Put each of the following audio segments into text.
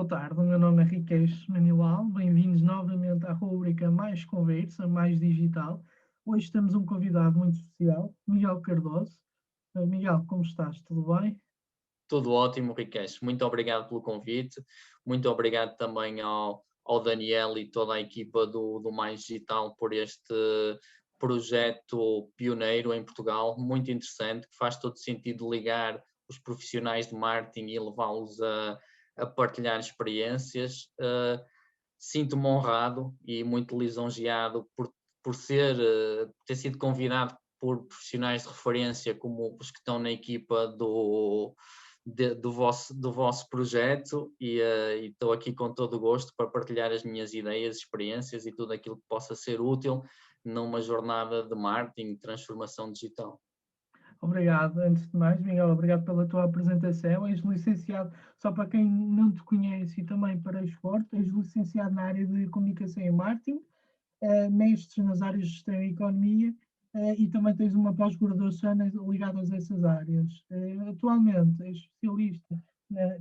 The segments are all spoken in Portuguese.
tarde, o meu nome é Riquesh Manilal, bem-vindos novamente à rubrica Mais Conversa, Mais Digital. Hoje temos um convidado muito especial, Miguel Cardoso. Miguel, como estás? Tudo bem? Tudo ótimo, Riquesh. Muito obrigado pelo convite. Muito obrigado também ao Daniel e toda a equipa do Mais Digital por este projeto pioneiro em Portugal, muito interessante, que faz todo sentido ligar os profissionais de marketing e levá-los a partilhar experiências. Sinto-me honrado e muito lisonjeado por ter sido convidado por profissionais de referência como os que estão na equipa do vosso projeto e estou aqui com todo o gosto para partilhar as minhas ideias, experiências e tudo aquilo que possa ser útil numa jornada de marketing e transformação digital. Obrigado, antes de mais, Miguel, obrigado pela tua apresentação. És licenciado, só para quem não te conhece e também para expor, és licenciado na área de Comunicação e Marketing, mestres nas áreas de Gestão e Economia, e também tens uma pós-graduação ligada a essas áreas. Atualmente és especialista,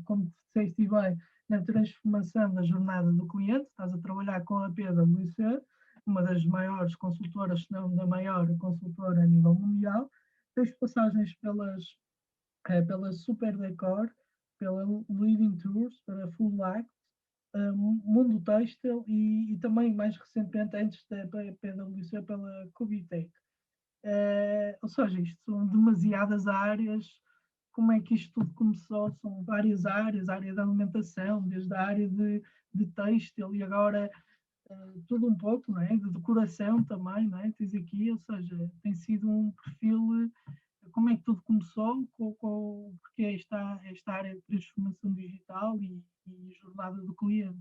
como disseste bem, na transformação da jornada do cliente, estás a trabalhar com a PwC, uma das maiores consultoras, se não da maior consultora a nível mundial. Tens passagens pela Super Decor, pela Leading Tours, para Full Light, Mundo Têxtil e também, mais recentemente, antes da PwC, pela Cubitec. Ou seja, isto são demasiadas áreas. Como é que isto tudo começou? São várias áreas, a área da alimentação, desde a área de têxtil e agora tudo um pouco, não é? De decoração também, não é? Tens aqui, ou seja, tem sido um perfil. Como é que tudo começou? Porque esta área de transformação digital e jornada do cliente?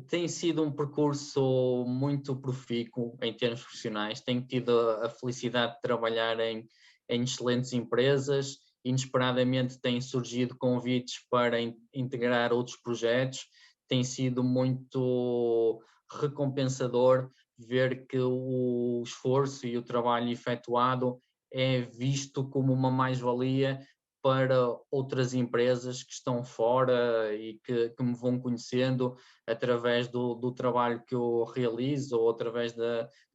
Tem sido um percurso muito profícuo em termos profissionais. Tenho tido a felicidade de trabalhar em excelentes empresas. Inesperadamente têm surgido convites para integrar outros projetos. Tem sido muito recompensador ver que o esforço e o trabalho efetuado é visto como uma mais-valia para outras empresas que estão fora e que me vão conhecendo através do trabalho que eu realizo ou através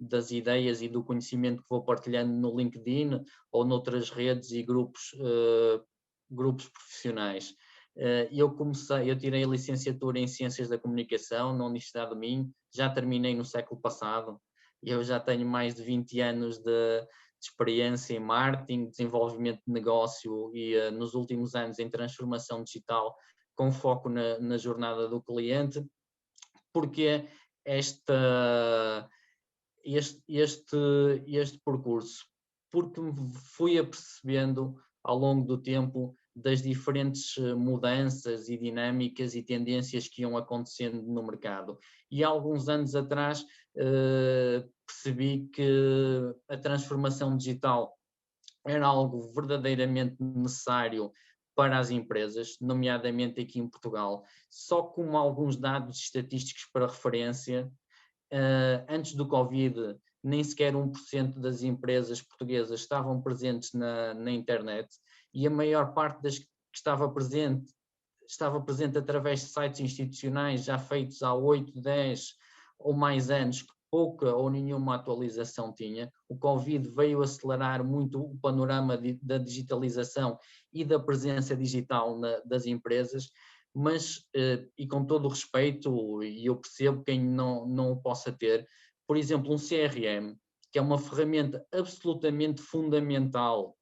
das ideias e do conhecimento que vou partilhando no LinkedIn ou noutras redes e grupos profissionais. Eu tirei a licenciatura em Ciências da Comunicação na Universidade do Minho, já terminei no século passado, eu já tenho mais de 20 anos de experiência em marketing, desenvolvimento de negócio e nos últimos anos em transformação digital com foco na jornada do cliente. Porque este percurso? Porque me fui apercebendo ao longo do tempo das diferentes mudanças e dinâmicas e tendências que iam acontecendo no mercado. E há alguns anos atrás percebi que a transformação digital era algo verdadeiramente necessário para as empresas, nomeadamente aqui em Portugal. Só como alguns dados estatísticos para referência, antes do Covid, nem sequer 1% das empresas portuguesas estavam presentes na internet e a maior parte das que estava presente através de sites institucionais já feitos há 8, 10 ou mais anos, que pouca ou nenhuma atualização tinha. O Covid veio acelerar muito o panorama da digitalização e da presença digital das empresas, mas, e com todo o respeito, e eu percebo quem não o possa ter, por exemplo, um CRM, que é uma ferramenta absolutamente fundamental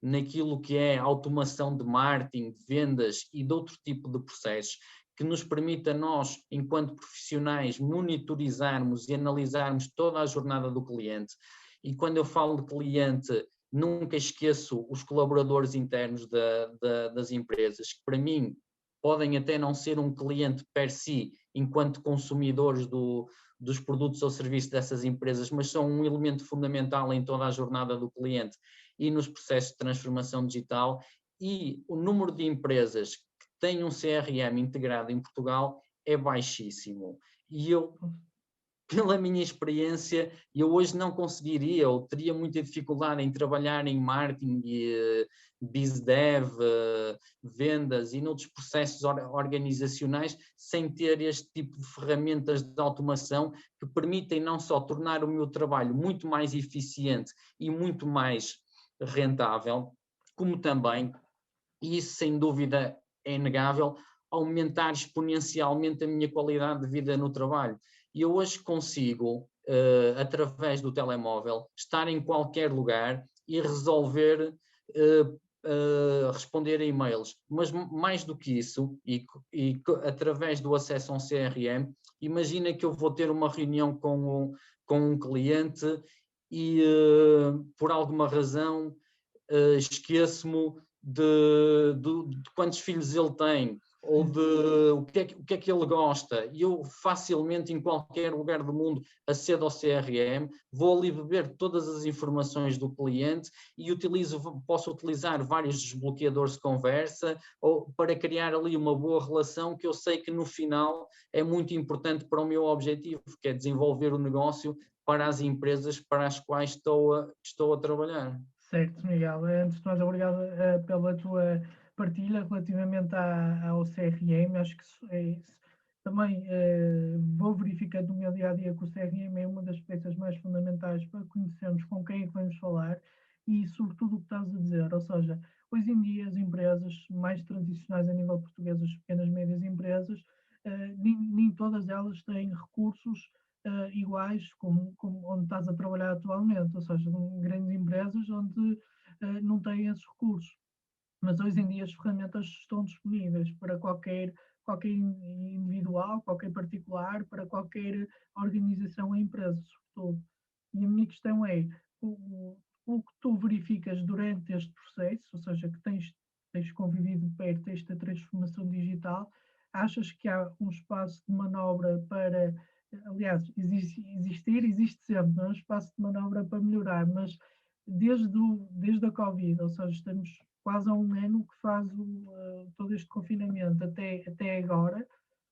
naquilo que é automação de marketing, de vendas e de outro tipo de processos, que nos permite a nós, enquanto profissionais, monitorizarmos e analisarmos toda a jornada do cliente. E quando eu falo de cliente, nunca esqueço os colaboradores internos das empresas, que para mim podem até não ser um cliente per si, enquanto consumidores dos produtos ou serviços dessas empresas, mas são um elemento fundamental em toda a jornada do cliente e nos processos de transformação digital. E o número de empresas que têm um CRM integrado em Portugal é baixíssimo. E eu pela minha experiência, eu hoje não conseguiria, ou teria muita dificuldade em trabalhar em marketing, BizDev, vendas e noutros processos organizacionais sem ter este tipo de ferramentas de automação que permitem não só tornar o meu trabalho muito mais eficiente e muito mais rentável, como também, e isso sem dúvida é inegável, aumentar exponencialmente a minha qualidade de vida no trabalho. E eu hoje consigo, através do telemóvel, estar em qualquer lugar e resolver, responder a e-mails. Mas mais do que isso, e através do acesso a um CRM, imagina que eu vou ter uma reunião com um cliente e, por alguma razão, esqueço-me de quantos filhos ele tem, ou de o que é que ele gosta, e eu facilmente, em qualquer lugar do mundo, acedo ao CRM, vou ali beber todas as informações do cliente e posso utilizar vários desbloqueadores de conversa ou para criar ali uma boa relação que eu sei que no final é muito importante para o meu objetivo, que é desenvolver o negócio para as empresas para as quais estou a trabalhar. Certo, Miguel. Antes de mais, obrigado pela tua partilha relativamente ao CRM. Acho que também vou verificando no meu dia a dia que o CRM é uma das peças mais fundamentais para conhecermos com quem é que vamos falar e, sobretudo, o que estás a dizer. Ou seja, hoje em dia, as empresas mais tradicionais a nível português, as pequenas e médias empresas, nem todas elas têm recursos iguais como onde estás a trabalhar atualmente, ou seja, grandes empresas onde não têm esses recursos. Mas hoje em dia as ferramentas estão disponíveis para qualquer individual, qualquer particular, para qualquer organização ou empresa, sobretudo. E a minha questão é, o que tu verificas durante este processo, ou seja, que tens convivido perto desta transformação digital, achas que há um espaço de manobra para, aliás, existe sempre, não é? Um espaço de manobra para melhorar, mas desde a Covid, ou seja, estamos quase há um ano que faz todo este confinamento até agora,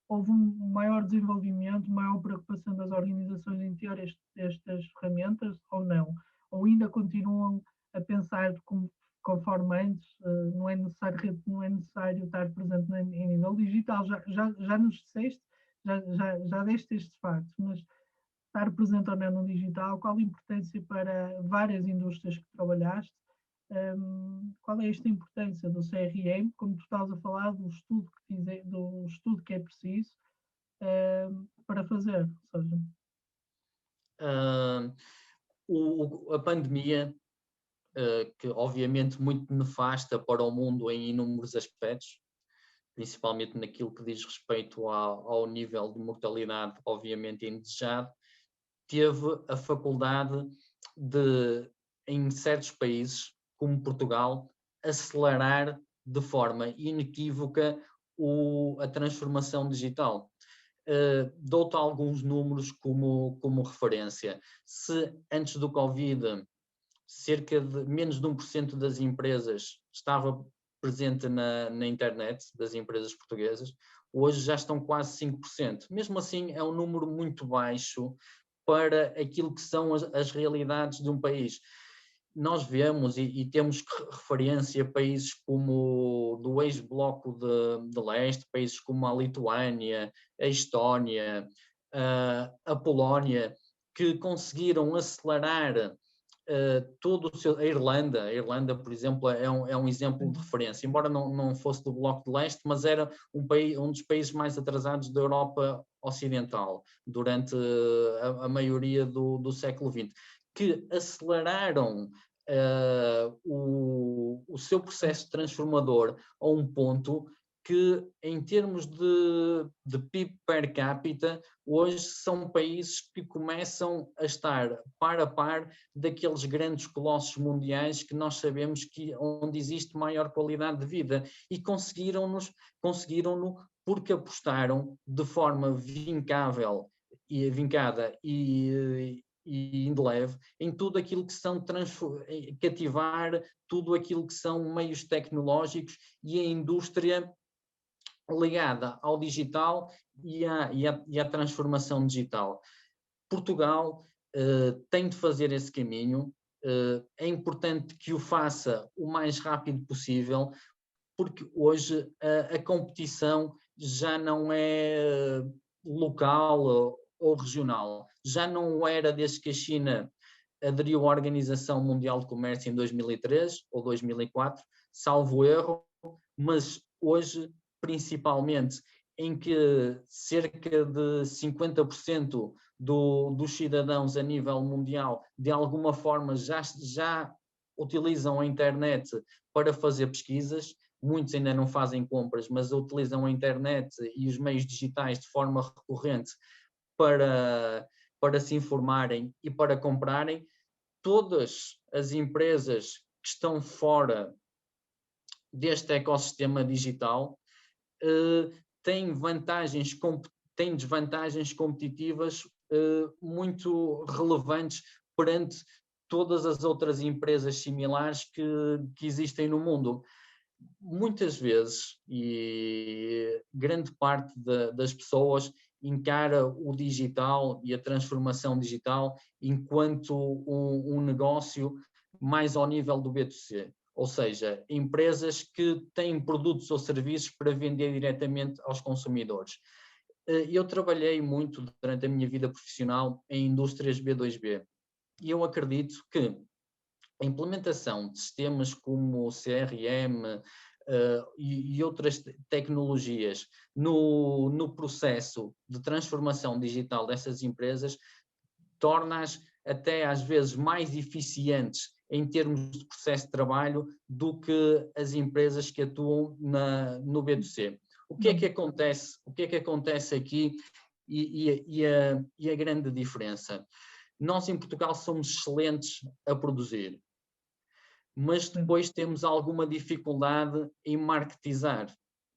houve um maior desenvolvimento, maior preocupação das organizações em ter estas ferramentas ou não? Ou ainda continuam a pensar conforme antes, não é necessário estar presente em nível digital? Já nos disseste, já deste estes factos, mas estar presente ou não no digital, qual a importância para várias indústrias que trabalhaste? Qual é esta importância do CRM, como tu estás a falar, do estudo que é preciso para fazer? Ou seja, a pandemia, que obviamente muito nefasta para o mundo em inúmeros aspectos, principalmente naquilo que diz respeito ao nível de mortalidade, obviamente indesejado, teve a faculdade de, em certos países, como Portugal, acelerar de forma inequívoca a transformação digital. Dou-te alguns números como referência. Se antes do Covid cerca de menos de 1% das empresas estava presente na internet, das empresas portuguesas, hoje já estão quase 5%. Mesmo assim, é um número muito baixo para aquilo que são as realidades de um país. Nós vemos e temos referência a países como do ex-bloco de leste, países como a Lituânia, a Estónia, a Polónia, que conseguiram acelerar todo o seu... A Irlanda, por exemplo, é um exemplo de referência, embora não fosse do bloco de leste, mas era um dos países mais atrasados da Europa Ocidental, durante a maioria do século XX, que aceleraram o seu processo transformador a um ponto que, em termos de PIB per capita, hoje são países que começam a estar par a par daqueles grandes colossos mundiais que nós sabemos que onde existe maior qualidade de vida, e conseguiram-no porque apostaram de forma vincada e indeleve em tudo aquilo que são cativar tudo aquilo que são meios tecnológicos e a indústria ligada ao digital e à transformação digital. Portugal tem de fazer esse caminho, é importante que o faça o mais rápido possível, porque hoje a competição já não é local ou regional, já não era desde que a China aderiu à Organização Mundial de Comércio em 2003 ou 2004, salvo erro, mas hoje, principalmente, em que cerca de 50% dos cidadãos a nível mundial, de alguma forma, já utilizam a internet para fazer pesquisas, muitos ainda não fazem compras, mas utilizam a internet e os meios digitais de forma recorrente para se informarem e para comprarem. Todas as empresas que estão fora deste ecossistema digital têm desvantagens competitivas muito relevantes perante todas as outras empresas similares que existem no mundo. Muitas vezes, e grande parte das pessoas encara o digital e a transformação digital enquanto um negócio mais ao nível do B2C, ou seja, empresas que têm produtos ou serviços para vender diretamente aos consumidores. Eu trabalhei muito durante a minha vida profissional em indústrias B2B e eu acredito que a implementação de sistemas como o CRM e outras tecnologias no processo de transformação digital dessas empresas torna-as até às vezes mais eficientes em termos de processo de trabalho do que as empresas que atuam no B2C. O que é que acontece? O que é que acontece aqui e a grande diferença? Nós em Portugal somos excelentes a produzir, mas depois temos alguma dificuldade em marketizar.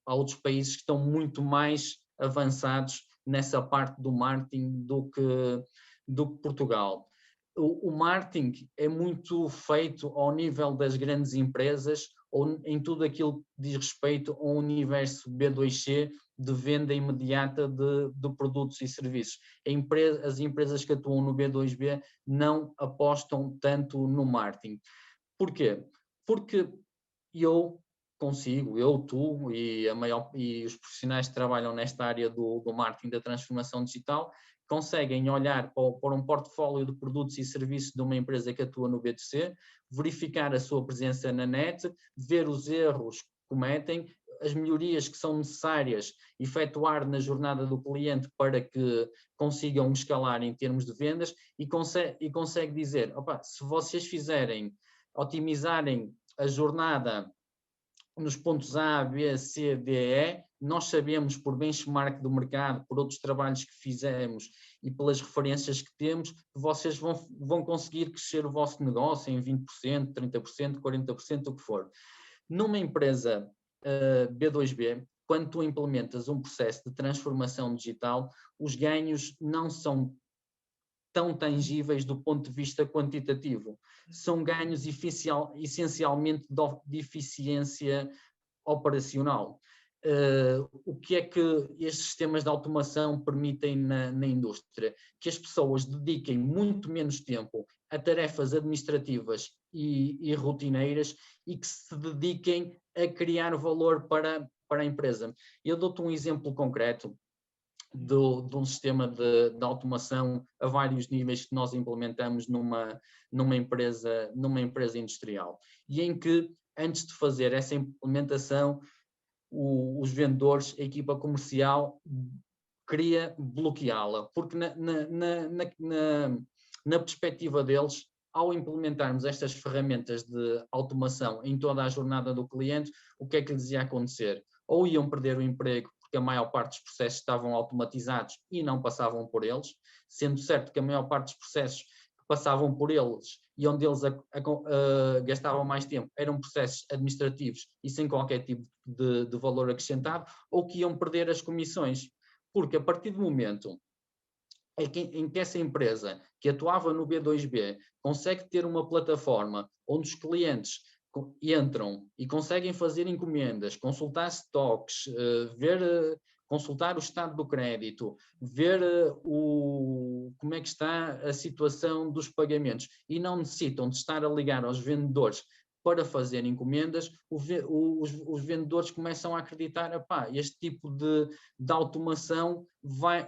Há outros países que estão muito mais avançados nessa parte do marketing do que Portugal. O marketing é muito feito ao nível das grandes empresas ou em tudo aquilo que diz respeito a um universo B2C de venda imediata de produtos e serviços. As empresas que atuam no B2B não apostam tanto no marketing. Porquê? Porque tu e os profissionais que trabalham nesta área do marketing da transformação digital conseguem olhar para um portfólio de produtos e serviços de uma empresa que atua no B2C, verificar a sua presença na net, ver os erros que cometem, as melhorias que são necessárias efetuar na jornada do cliente para que consigam escalar em termos de vendas e consegue dizer, se vocês otimizarem a jornada nos pontos A, B, C, D, E, nós sabemos por benchmark do mercado, por outros trabalhos que fizemos e pelas referências que temos, que vocês vão conseguir crescer o vosso negócio em 20%, 30%, 40%, o que for. Numa empresa B2B, quando tu implementas um processo de transformação digital, os ganhos não são tão tangíveis do ponto de vista quantitativo. São ganhos essencialmente de eficiência operacional. O que é que estes sistemas de automação permitem na indústria? Que as pessoas dediquem muito menos tempo a tarefas administrativas e rotineiras e que se dediquem a criar valor para a empresa. Eu dou-te um exemplo concreto de um sistema de automação a vários níveis que nós implementamos numa empresa industrial, e em que, antes de fazer essa implementação, os vendedores, a equipa comercial, queria bloqueá-la, porque na perspectiva deles, ao implementarmos estas ferramentas de automação em toda a jornada do cliente, o que é que lhes ia acontecer? Ou iam perder o emprego, porque a maior parte dos processos estavam automatizados e não passavam por eles, sendo certo que a maior parte dos processos que passavam por eles e onde eles gastavam mais tempo eram processos administrativos e sem qualquer tipo de valor acrescentado, ou que iam perder as comissões, porque a partir do momento em que essa empresa que atuava no B2B consegue ter uma plataforma onde os clientes entram e conseguem fazer encomendas, consultar stocks, ver consultar o estado do crédito, ver como é que está a situação dos pagamentos e não necessitam de estar a ligar aos vendedores para fazer encomendas, os vendedores começam a acreditar, este tipo de automação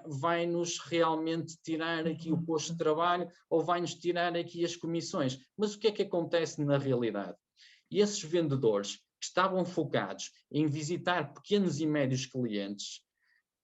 vai-nos realmente tirar aqui o posto de trabalho ou vai-nos tirar aqui as comissões. Mas o que é que acontece na realidade? E esses vendedores que estavam focados em visitar pequenos e médios clientes,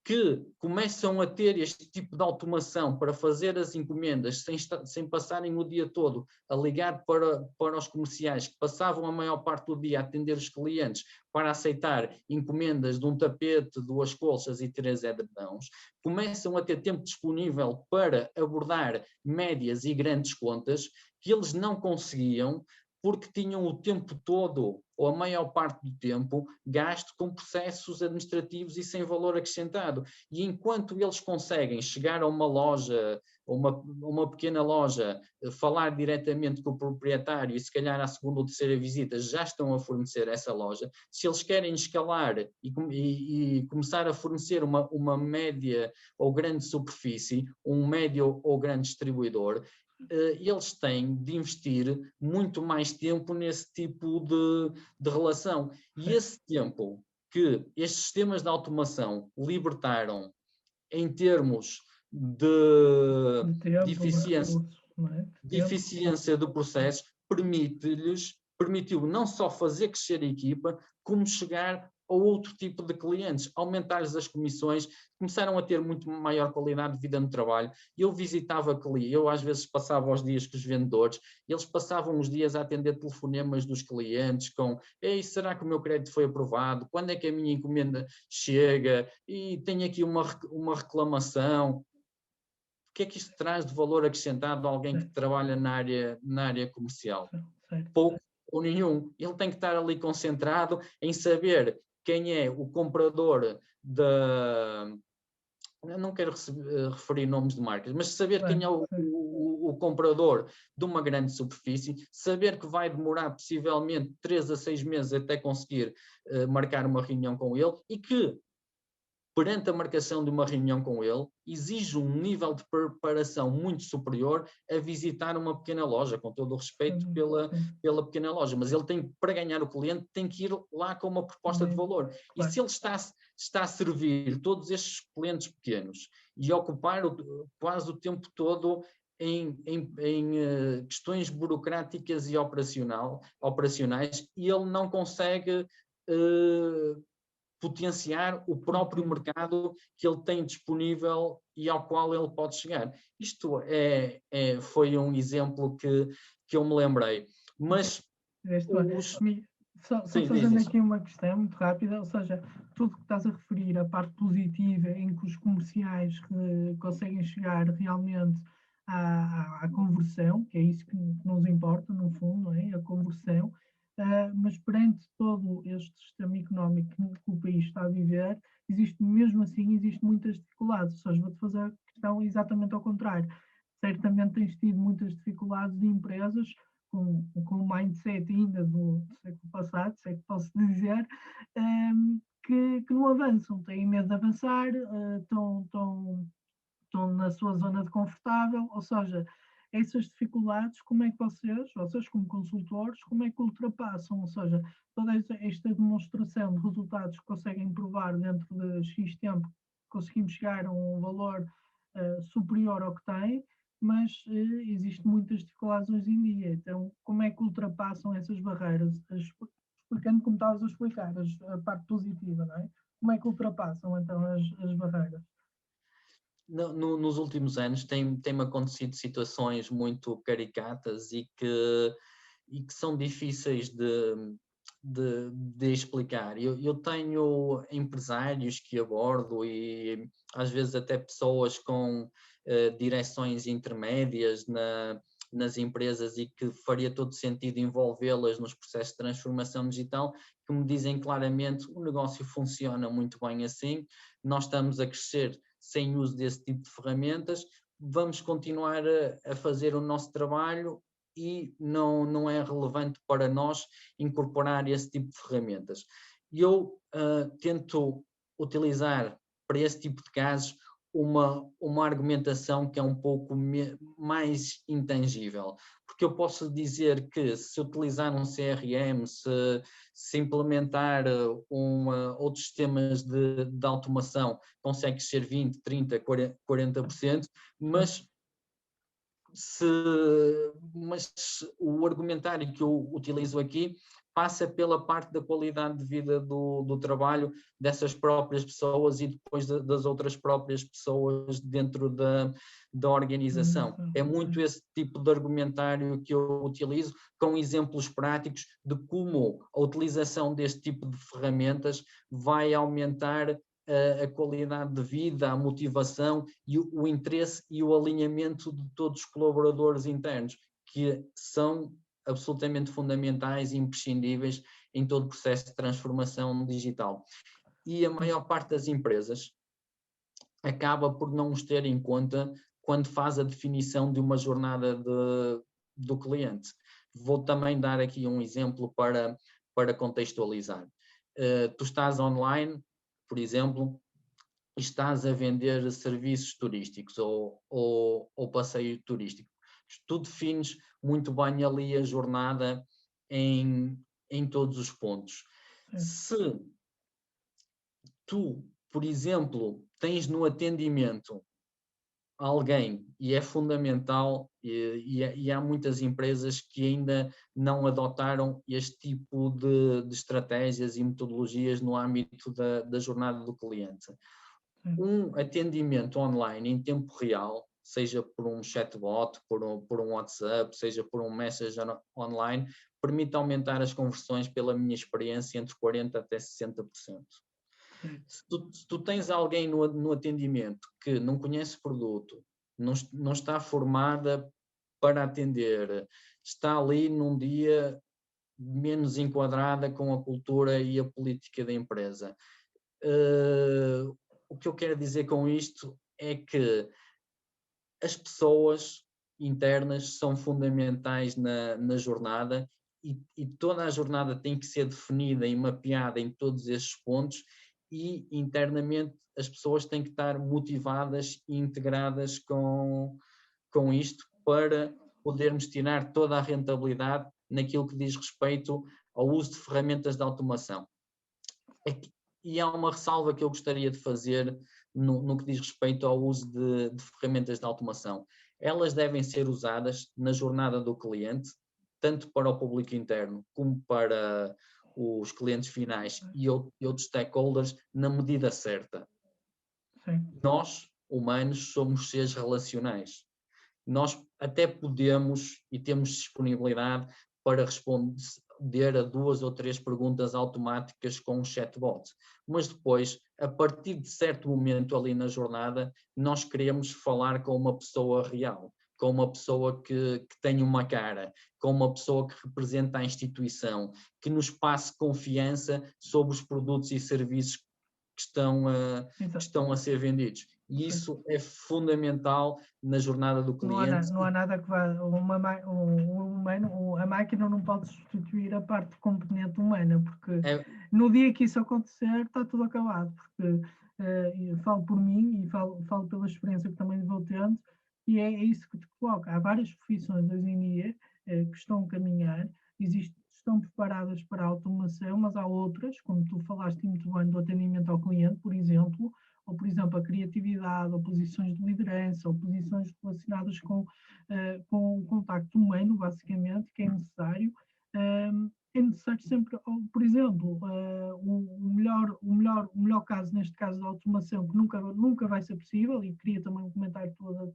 que começam a ter este tipo de automação para fazer as encomendas sem passarem o dia todo a ligar para os comerciais, que passavam a maior parte do dia a atender os clientes para aceitar encomendas de um tapete, 2 colchas e 3 edredons, começam a ter tempo disponível para abordar médias e grandes contas que eles não conseguiam, porque tinham o tempo todo, ou a maior parte do tempo, gasto com processos administrativos e sem valor acrescentado. E enquanto eles conseguem chegar a uma loja, uma pequena loja, falar diretamente com o proprietário e se calhar à segunda ou terceira visita já estão a fornecer essa loja, se eles querem escalar e começar a fornecer uma média ou grande superfície, um médio ou grande distribuidor, eles têm de investir muito mais tempo nesse tipo de relação. E esse tempo que estes sistemas de automação libertaram em termos de eficiência do processo, permitiu não só fazer crescer a equipa, como chegar a outro tipo de clientes, aumentar-lhes as comissões, começaram a ter muito maior qualidade de vida no trabalho. Eu visitava clientes, eu às vezes passava os dias com os vendedores, eles passavam os dias a atender telefonemas dos clientes com: ei, será que o meu crédito foi aprovado? Quando é que a minha encomenda chega? E tenho aqui uma reclamação. O que é que isto traz de valor acrescentado a alguém que trabalha na área comercial? Pouco ou nenhum. Ele tem que estar ali concentrado em saber quem é o comprador eu não quero referir nomes de marcas, mas saber quem é o comprador de uma grande superfície, saber que vai demorar possivelmente 3 a 6 meses até conseguir marcar uma reunião com ele e que, perante a marcação de uma reunião com ele, exige um nível de preparação muito superior a visitar uma pequena loja, com todo o respeito pela pequena loja, mas ele tem, para ganhar o cliente, tem que ir lá com uma proposta de valor. E se ele está a servir todos estes clientes pequenos e ocupar quase o tempo todo em questões burocráticas e operacionais, e ele não consegue potenciar o próprio mercado que ele tem disponível e ao qual ele pode chegar. Isto foi um exemplo que eu me lembrei. Mas só fazendo aqui uma questão muito rápida, ou seja, tudo que estás a referir, a parte positiva em que os comerciais conseguem chegar realmente à conversão, que é isso que nos importa, no fundo, não é? A conversão. Mas perante todo este sistema económico que o país está a viver, mesmo assim, existem muitas dificuldades. Ou seja, vou-te fazer a questão exatamente ao contrário. Certamente tens tido muitas dificuldades de empresas com o mindset ainda do século passado, se é que posso dizer, que não avançam, têm medo de avançar, estão na sua zona de confortável, ou seja, essas dificuldades, como é que vocês como consultores, como é que ultrapassam? Ou seja, toda esta demonstração de resultados que conseguem provar dentro de X tempo, conseguimos chegar a um valor superior ao que tem, mas existem muitas dificuldades hoje em dia. Então, como é que ultrapassam essas barreiras? Explicando como estavas a explicar, a parte positiva, não é? Como é que ultrapassam, então, as barreiras? Nos últimos anos tem-me acontecido situações muito caricatas e que são difíceis de explicar. Eu tenho empresários que abordo e às vezes até pessoas com direções intermédias nas empresas e que faria todo sentido envolvê-las nos processos de transformação digital, que me dizem claramente: o negócio funciona muito bem assim, nós estamos a crescer sem uso desse tipo de ferramentas, vamos continuar a fazer o nosso trabalho e não é relevante para nós incorporar esse tipo de ferramentas. Eu tento utilizar para esse tipo de casos, uma argumentação que é um pouco mais intangível. Porque eu posso dizer que se utilizar um CRM, se implementar outros sistemas de automação, consegue ser 20%, 30%, 40%, mas o argumentário que eu utilizo aqui passa pela parte da qualidade de vida do trabalho dessas próprias pessoas e depois das outras próprias pessoas dentro da organização. É muito esse tipo de argumentário que eu utilizo, com exemplos práticos de como a utilização deste tipo de ferramentas vai aumentar a qualidade de vida, a motivação e o interesse e o alinhamento de todos os colaboradores internos, que são absolutamente fundamentais e imprescindíveis em todo o processo de transformação digital. E a maior parte das empresas acaba por não os ter em conta quando faz a definição de uma jornada do cliente. Vou também dar aqui um exemplo para contextualizar. Tu estás online, por exemplo, e estás a vender serviços turísticos ou passeio turístico. Tu defines muito bem ali a jornada em todos os pontos. Se tu, por exemplo, tens no atendimento alguém, e é fundamental, e há muitas empresas que ainda não adotaram este tipo de estratégias e metodologias no âmbito da jornada do cliente. Um atendimento online em tempo real, seja por um chatbot, por um WhatsApp, seja por um Messenger online, permite aumentar as conversões, pela minha experiência, entre 40% até 60%. Se tu tens alguém no atendimento que não conhece o produto, não está formada para atender, está ali num dia menos enquadrada com a cultura e a política da empresa. O que eu quero dizer com isto é que as pessoas internas são fundamentais na jornada e toda a jornada tem que ser definida e mapeada em todos estes pontos, e internamente as pessoas têm que estar motivadas e integradas com isto para podermos tirar toda a rentabilidade naquilo que diz respeito ao uso de ferramentas de automação. E há uma ressalva que eu gostaria de fazer no que diz respeito ao uso de ferramentas de automação. Elas devem ser usadas na jornada do cliente, tanto para o público interno como para os clientes finais e outros stakeholders, na medida certa. Sim. Nós, humanos, somos seres relacionais. Nós até podemos e temos disponibilidade para responder a 2 ou 3 perguntas automáticas com um chatbot, mas depois, a partir de certo momento ali na jornada, nós queremos falar com uma pessoa real, com uma pessoa que tem uma cara, com uma pessoa que representa a instituição, que nos passe confiança sobre os produtos e serviços que estão a ser vendidos. E isso é fundamental na jornada do cliente. Não há nada que vá. A máquina não pode substituir a parte componente humana, porque no dia que isso acontecer está tudo acabado. Porque falo por mim e falo pela experiência que também vou tendo, e é isso que te coloca. Há várias profissões hoje em dia que estão a caminhar, estão preparadas para a automação, mas há outras, como tu falaste muito bem, do atendimento ao cliente, por exemplo, ou, por exemplo, a criatividade, ou posições de liderança, ou posições relacionadas com o contacto humano, basicamente, que é necessário. É necessário sempre, por exemplo, o melhor caso, neste caso da automação, que nunca vai ser possível, e queria também um comentário todo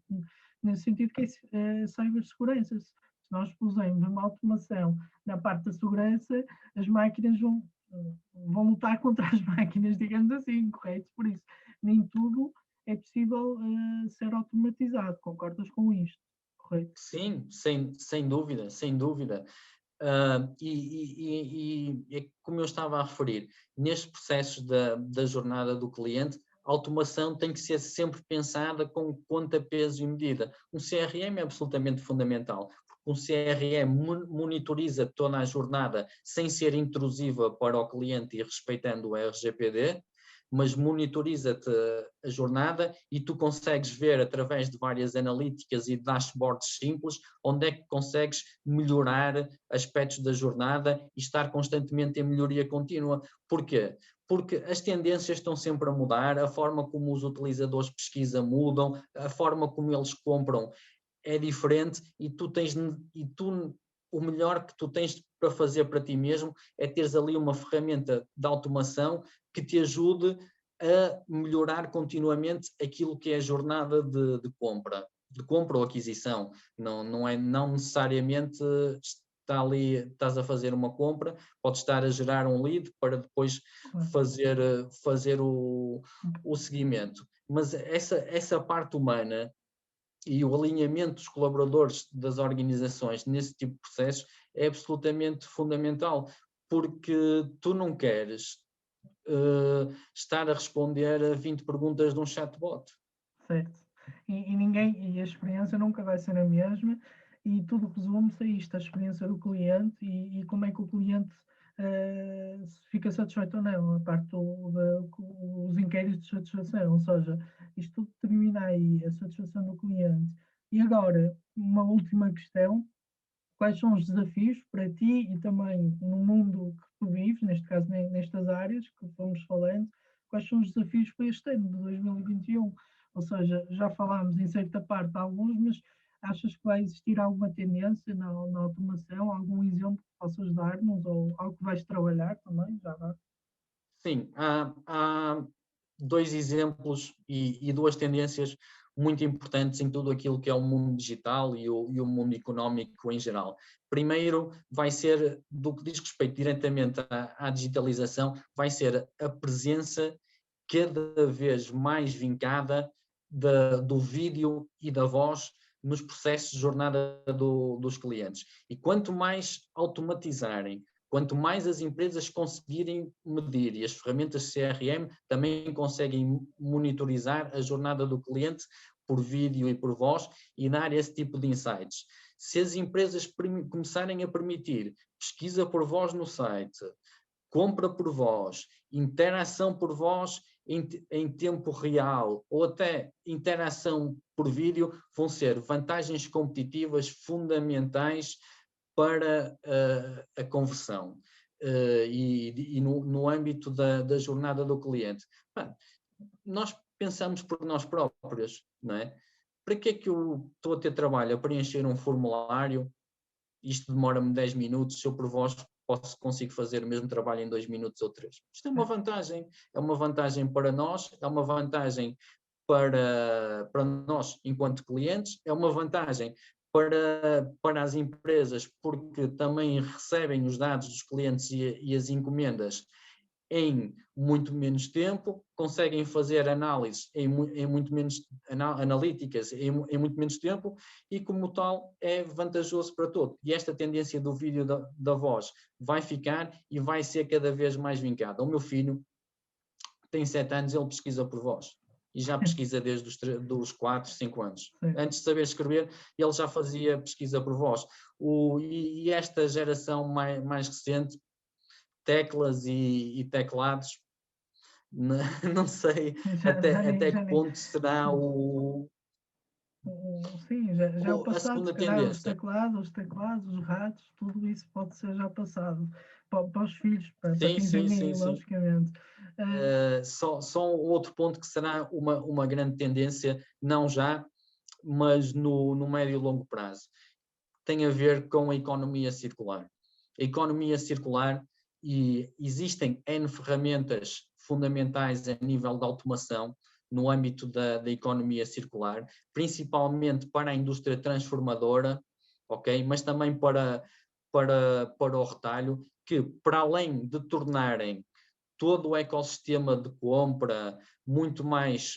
nesse sentido, que é a cibersegurança. Se nós pusermos uma automação na parte da segurança, as máquinas vão lutar contra as máquinas, digamos assim, correto? Por isso, nem tudo é possível ser automatizado. Concordas com isto, correto? Sim, sem dúvida, sem dúvida. E como eu estava a referir, neste processo da jornada do cliente, a automação tem que ser sempre pensada com conta, peso e medida. Um CRM é absolutamente fundamental, porque um CRM monitoriza toda a jornada sem ser intrusiva para o cliente e respeitando o RGPD, mas monitoriza-te a jornada e tu consegues ver através de várias analíticas e dashboards simples onde é que consegues melhorar aspectos da jornada e estar constantemente em melhoria contínua. Porquê? Porque as tendências estão sempre a mudar, a forma como os utilizadores de pesquisa mudam, a forma como eles compram é diferente e o melhor que tu tens para fazer para ti mesmo é teres ali uma ferramenta de automação que te ajude a melhorar continuamente aquilo que é a jornada de compra ou aquisição. Não necessariamente está ali, estás a fazer uma compra, podes estar a gerar um lead para depois fazer o seguimento. Mas essa parte humana e o alinhamento dos colaboradores das organizações nesse tipo de processos é absolutamente fundamental, porque tu não queres estar a responder a 20 perguntas de um chatbot. Certo. E a experiência nunca vai ser a mesma, e tudo resume-se a isto, a experiência do cliente e como é que o cliente fica satisfeito ou não, a parte os inquéritos de satisfação, ou seja, isto tudo determina aí a satisfação do cliente. E agora, uma última questão: quais são os desafios para ti e também no mundo que tu vives, neste caso nestas áreas que fomos falando, quais são os desafios para este ano de 2021? Ou seja, já falámos em certa parte de alguns, mas achas que vai existir alguma tendência na automação, algum exemplo que possas dar-nos ou algo que vais trabalhar também? Já agora? Sim, há dois exemplos e duas tendências muito importantes em tudo aquilo que é o mundo digital e o mundo económico em geral. Primeiro, vai ser, do que diz respeito diretamente à digitalização, vai ser a presença cada vez mais vincada do vídeo e da voz nos processos de jornada dos clientes. E quanto mais automatizarem, quanto mais as empresas conseguirem medir, e as ferramentas CRM também conseguem monitorizar a jornada do cliente por vídeo e por voz e dar esse tipo de insights. Se as empresas começarem a permitir pesquisa por voz no site, compra por voz, interação por voz em tempo real ou até interação por vídeo, vão ser vantagens competitivas fundamentais para a conversão e no âmbito da jornada do cliente. Nós pensamos por nós próprios, não é? Para que é que eu estou a ter trabalho a preencher um formulário? Isto demora-me 10 minutos, se eu por voz consigo fazer o mesmo trabalho em 2 minutos ou 3. Isto é uma vantagem para nós, é uma vantagem para nós enquanto clientes, é uma vantagem para as empresas, porque também recebem os dados dos clientes e as encomendas em muito menos tempo, conseguem fazer análises em muito menos analíticas em muito menos tempo e, como tal, é vantajoso para todo. E esta tendência do vídeo da voz vai ficar e vai ser cada vez mais vincada. O meu filho tem 7 anos, ele pesquisa por voz. E já pesquisa desde os 4, 5 anos. Sim. Antes de saber escrever, ele já fazia pesquisa por voz. E esta geração mais recente, teclas e teclados, não sei até que ponto será Sim, já é o a passado, se segunda calhar os tendência. teclados, os ratos, tudo isso pode ser já passado para os filhos, para te Sim. entenderem, logicamente. Só outro ponto que será uma grande tendência, não já, mas no médio e longo prazo, tem a ver com a economia circular. A economia circular, e existem N ferramentas fundamentais a nível de automação no âmbito da economia circular, principalmente para a indústria transformadora, ok? Mas também para o retalho, que para além de tornarem todo o ecossistema de compra muito mais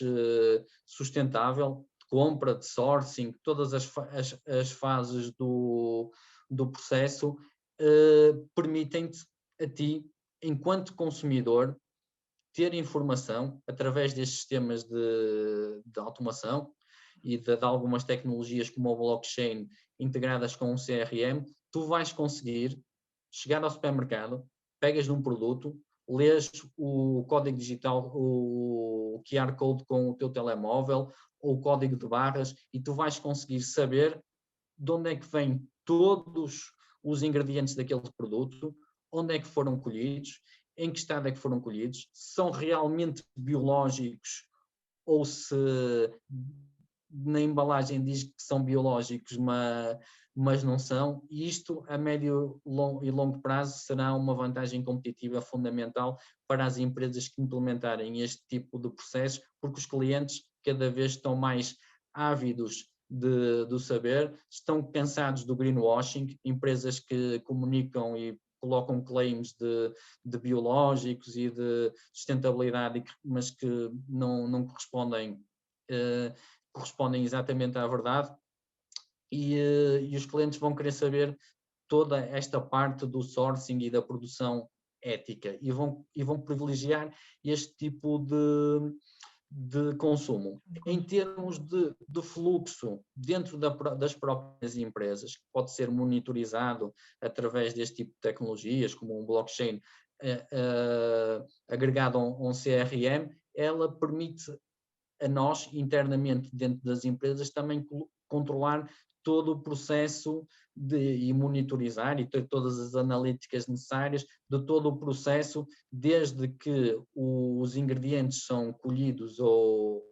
sustentável, de compra, de sourcing, todas as fases do processo, permitem-te a ti, enquanto consumidor, ter informação através destes sistemas de automação e de algumas tecnologias como o blockchain integradas com o CRM, tu vais conseguir chegar ao supermercado, pegas num produto, lês o código digital, o QR Code com o teu telemóvel, ou o código de barras, e tu vais conseguir saber de onde é que vêm todos os ingredientes daquele produto, onde é que foram colhidos, em que estado é que foram colhidos, se são realmente biológicos ou se na embalagem diz que são biológicos, mas não são. E isto, a médio e longo prazo, será uma vantagem competitiva fundamental para as empresas que implementarem este tipo de processos, porque os clientes cada vez estão mais ávidos do saber, estão cansados do greenwashing, empresas que comunicam e colocam claims de biológicos e de sustentabilidade, mas que não correspondem exatamente à verdade, e os clientes vão querer saber toda esta parte do sourcing e da produção ética, e vão privilegiar este tipo de consumo. Em termos de fluxo dentro das próprias empresas, que pode ser monitorizado através deste tipo de tecnologias, como um blockchain agregado a um CRM, ela permite a nós, internamente dentro das empresas, também controlar todo o processo e monitorizar e ter todas as analíticas necessárias de todo o processo, desde que os ingredientes são colhidos ou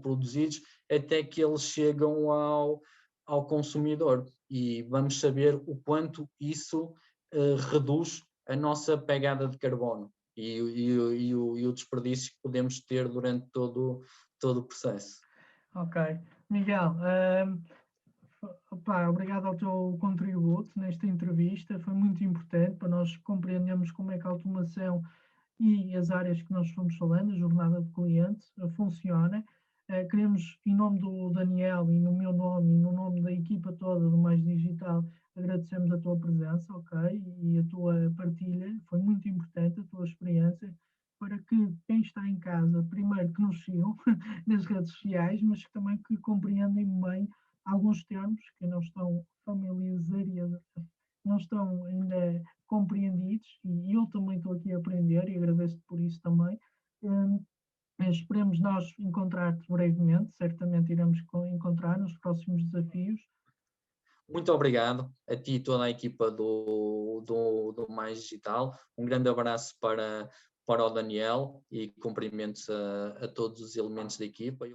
produzidos, até que eles chegam ao consumidor. E vamos saber o quanto isso reduz a nossa pegada de carbono e o desperdício que podemos ter durante todo o processo. Ok. Miguel, obrigado ao teu contributo nesta entrevista, foi muito importante para nós compreendermos como é que a automação e as áreas que nós fomos falando, a jornada do cliente, funciona. Queremos, em nome do Daniel e no meu nome e no nome da equipa toda do Mais Digital, agradecemos a tua presença, ok? E a tua partilha, foi muito importante a tua experiência, para que quem está em casa, primeiro que nos sigam nas redes sociais, mas que também que compreendem bem alguns termos que não estão familiarizados, não estão ainda compreendidos, e eu também estou aqui a aprender e agradeço-te por isso também. Esperemos nós encontrar-te brevemente, certamente iremos encontrar nos próximos desafios. Muito obrigado a ti e toda a equipa do Mais Digital. Um grande abraço para o Daniel e cumprimentos a todos os elementos da equipa.